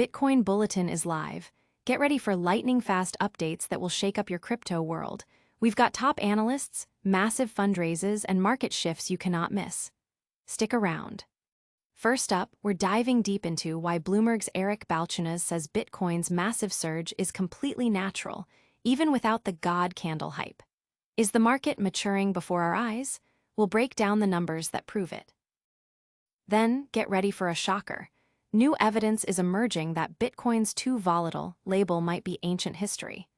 Bitcoin Bulletin is live. Get ready for lightning-fast updates that will shake up your crypto world. We've got top analysts, massive fundraises, and market shifts you cannot miss. Stick around. First up, we're diving deep into why Bloomberg's Eric Balchunas says Bitcoin's massive surge is completely natural, even without the God candle hype. Is the market maturing before our eyes? We'll break down the numbers that prove it. Then, get ready for a shocker. New evidence is emerging that Bitcoin's too volatile label might be ancient history.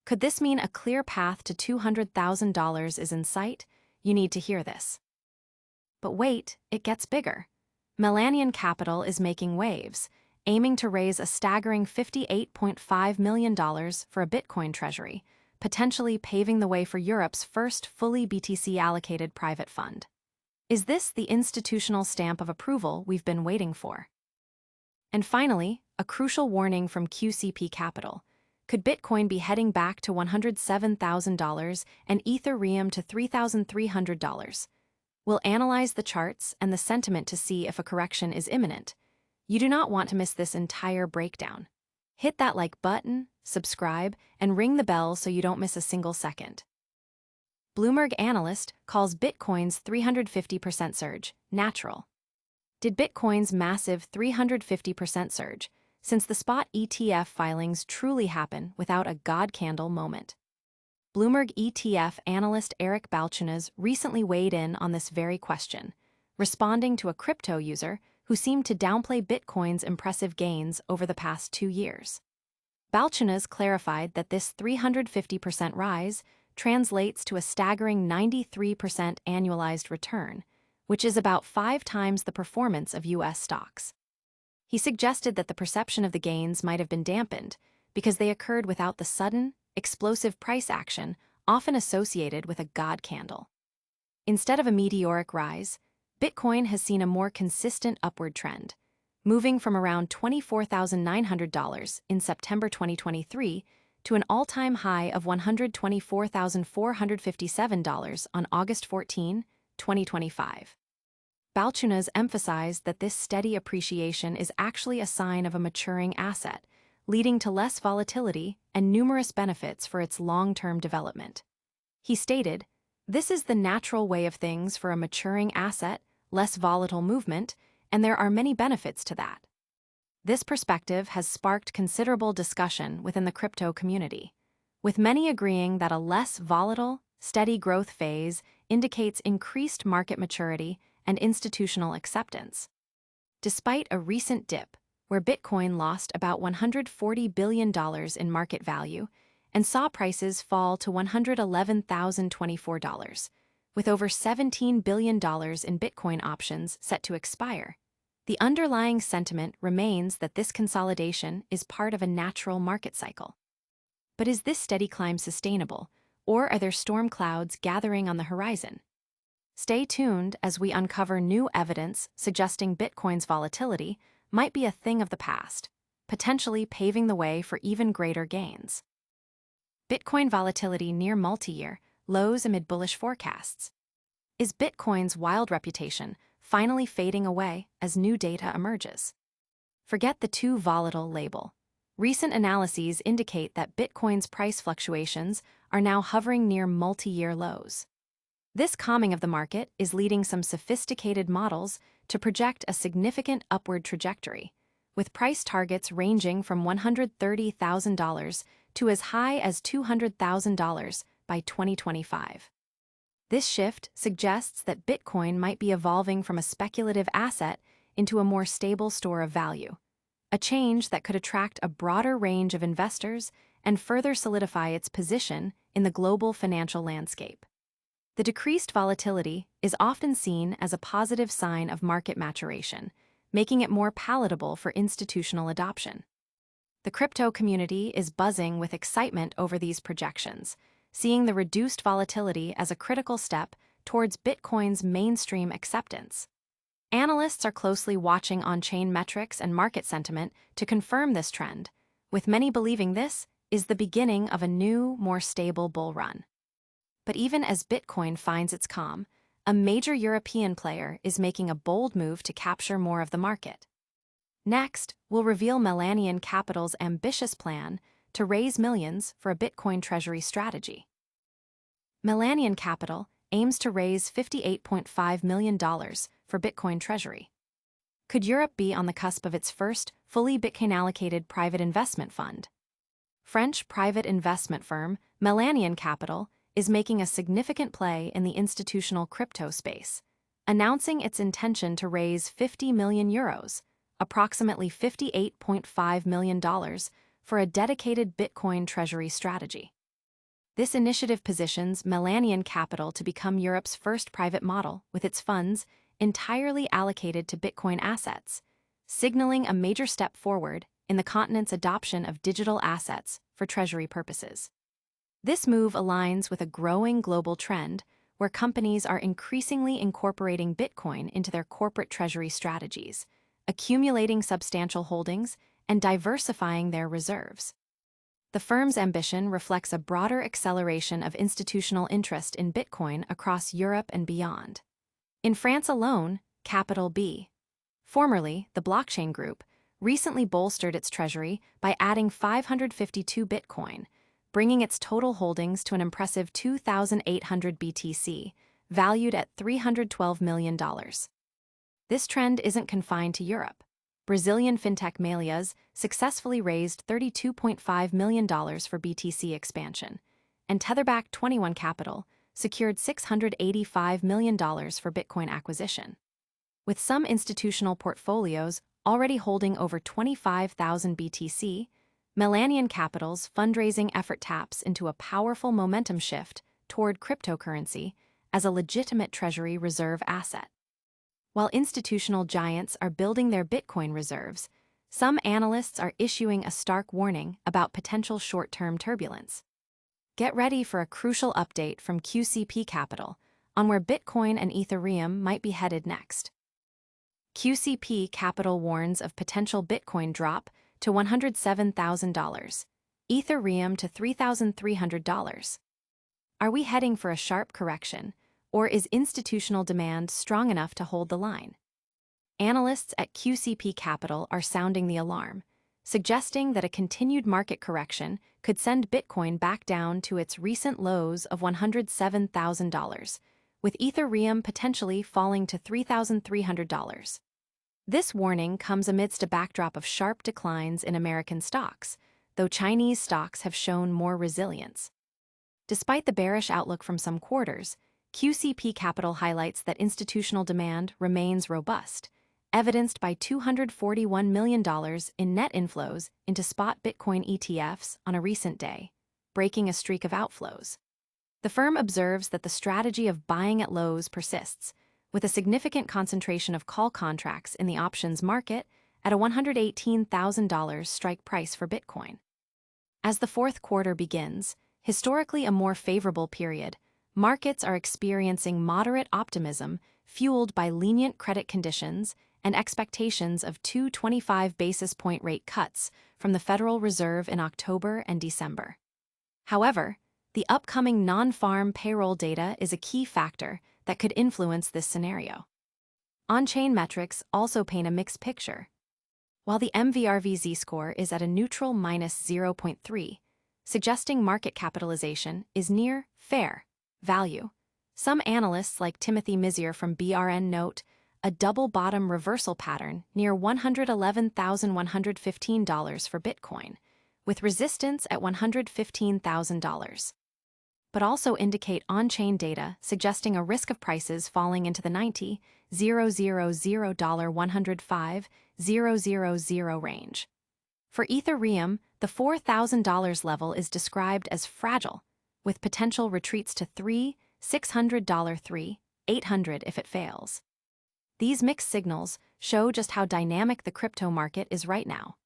Could this mean a clear path to $200,000 is in sight? You need to hear this. But wait, it gets bigger. Melanion Capital is making waves, aiming to raise a staggering $58.5 million for a Bitcoin treasury, potentially paving the way for Europe's first fully BTC-allocated private fund. Is this the institutional stamp of approval we've been waiting for? And finally, a crucial warning from QCP Capital. Could Bitcoin be heading back to $107,000 and Ethereum to $3,300? We'll analyze the charts and the sentiment to see if a correction is imminent. You do not want to miss this entire breakdown. Hit that like button, subscribe, and ring the bell so you don't miss a single second. Bloomberg Analyst calls Bitcoin's 350% surge natural. Did Bitcoin's massive 350% surge, since the spot ETF filings truly happen without a God candle moment? Bloomberg ETF analyst Eric Balchunas recently weighed in on this very question, responding to a crypto user who seemed to downplay Bitcoin's impressive gains over the past 2 years. Balchunas clarified that this 350% rise translates to a staggering 93% annualized return, which is about 5 times the performance of U.S. stocks. He suggested that the perception of the gains might have been dampened because they occurred without the sudden, explosive price action often associated with a God candle. Instead of a meteoric rise, Bitcoin has seen a more consistent upward trend, moving from around $24,900 in September 2023 to an all-time high of $124,457 on August 14, 2025. Balchunas emphasized that this steady appreciation is actually a sign of a maturing asset, leading to less volatility and numerous benefits for its long-term development. He stated, "This is the natural way of things for a maturing asset, less volatile movement, and there are many benefits to that." This perspective has sparked considerable discussion within the crypto community, with many agreeing that a less volatile, steady growth phase indicates increased market maturity and institutional acceptance. Despite a recent dip, where Bitcoin lost about $140 billion in market value and saw prices fall to $111,024, with over $17 billion in Bitcoin options set to expire, the underlying sentiment remains that this consolidation is part of a natural market cycle. But is this steady climb sustainable, or are there storm clouds gathering on the horizon? Stay tuned as we uncover new evidence suggesting Bitcoin's volatility might be a thing of the past, potentially paving the way for even greater gains. Bitcoin volatility near multi-year lows amid bullish forecasts. Is Bitcoin's wild reputation finally fading away as new data emerges? Forget the too volatile label. Recent analyses indicate that Bitcoin's price fluctuations are now hovering near multi-year lows. This calming of the market is leading some sophisticated models to project a significant upward trajectory, with price targets ranging from $130,000 to as high as $200,000 by 2025. This shift suggests that Bitcoin might be evolving from a speculative asset into a more stable store of value, a change that could attract a broader range of investors and further solidify its position in the global financial landscape. The decreased volatility is often seen as a positive sign of market maturation, making it more palatable for institutional adoption. The crypto community is buzzing with excitement over these projections, seeing the reduced volatility as a critical step towards Bitcoin's mainstream acceptance. Analysts are closely watching on-chain metrics and market sentiment to confirm this trend, with many believing this is the beginning of a new, more stable bull run. But even as Bitcoin finds its calm, a major European player is making a bold move to capture more of the market. Next, we'll reveal Melanion Capital's ambitious plan to raise millions for a Bitcoin treasury strategy. Melanion Capital aims to raise $58.5 million for Bitcoin treasury. Could Europe be on the cusp of its first fully Bitcoin-allocated private investment fund? French private investment firm Melanion Capital is making a significant play in the institutional crypto space, announcing its intention to raise 50 million euros, approximately $58.5 million, for a dedicated Bitcoin treasury strategy. This initiative positions Melanion Capital to become Europe's first private model with its funds entirely allocated to Bitcoin assets, signaling a major step forward in the continent's adoption of digital assets for treasury purposes. This move aligns with a growing global trend where companies are increasingly incorporating Bitcoin into their corporate treasury strategies, accumulating substantial holdings, and diversifying their reserves. The firm's ambition reflects a broader acceleration of institutional interest in Bitcoin across Europe and beyond. In France alone, Capital B, formerly the Blockchain Group, recently bolstered its treasury by adding 552 Bitcoin, bringing its total holdings to an impressive 2,800 BTC, valued at $312 million. This trend isn't confined to Europe. Brazilian fintech Melias successfully raised $32.5 million for BTC expansion, and Tetherback 21 Capital secured $685 million for Bitcoin acquisition. With some institutional portfolios already holding over 25,000 BTC, Melanion Capital's fundraising effort taps into a powerful momentum shift toward cryptocurrency as a legitimate treasury reserve asset. While institutional giants are building their Bitcoin reserves, some analysts are issuing a stark warning about potential short-term turbulence. Get ready for a crucial update from QCP Capital on where Bitcoin and Ethereum might be headed next. QCP Capital warns of potential Bitcoin drop to $107,000, Ethereum to $3,300. Are we heading for a sharp correction, or is institutional demand strong enough to hold the line? Analysts at QCP Capital are sounding the alarm, suggesting that a continued market correction could send Bitcoin back down to its recent lows of $107,000, with Ethereum potentially falling to $3,300. This warning comes amidst a backdrop of sharp declines in American stocks, though Chinese stocks have shown more resilience. Despite the bearish outlook from some quarters, QCP Capital highlights that institutional demand remains robust, evidenced by $241 million in net inflows into spot Bitcoin ETFs on a recent day, breaking a streak of outflows. The firm observes that the strategy of buying at lows persists, with a significant concentration of call contracts in the options market at a $118,000 strike price for Bitcoin. As the fourth quarter begins, historically a more favorable period, markets are experiencing moderate optimism fueled by lenient credit conditions and expectations of 225 basis point rate cuts from the Federal Reserve in October and December. However, the upcoming non-farm payroll data is a key factor that could influence this scenario. On-chain metrics also paint a mixed picture. While the MVRV Z-score is at a neutral -0.3, suggesting market capitalization is near fair value, some analysts like Timothy Mizier from BRN note a double bottom reversal pattern near $111,115 for Bitcoin, with resistance at $115,000. But also indicate on-chain data suggesting a risk of prices falling into the $90,000-$105,000 range. For Ethereum, the $4,000 level is described as fragile, with potential retreats to $3,600, $3,800 if it fails. These mixed signals show just how dynamic the crypto market is right now.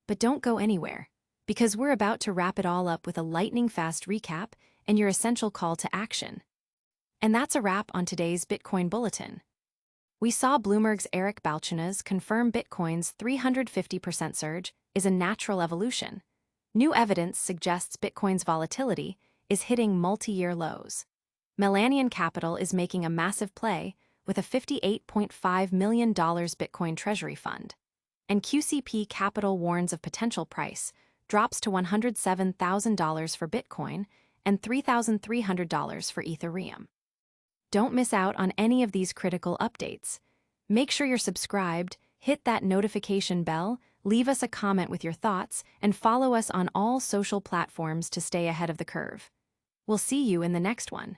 But don't go anywhere, because we're about to wrap it all up with a lightning-fast recap and your essential call to action. And that's a wrap on today's Bitcoin Bulletin. We saw Bloomberg's Eric Balchunas confirm Bitcoin's 350% surge is a natural evolution. New evidence suggests Bitcoin's volatility is hitting multi-year lows. Melanion Capital is making a massive play with a $58.5 million Bitcoin treasury fund. And QCP Capital warns of potential price drops to $107,000 for Bitcoin and $3,300 for Ethereum. Don't miss out on any of these critical updates. Make sure you're subscribed, hit that notification bell, leave us a comment with your thoughts, and follow us on all social platforms to stay ahead of the curve. We'll see you in the next one.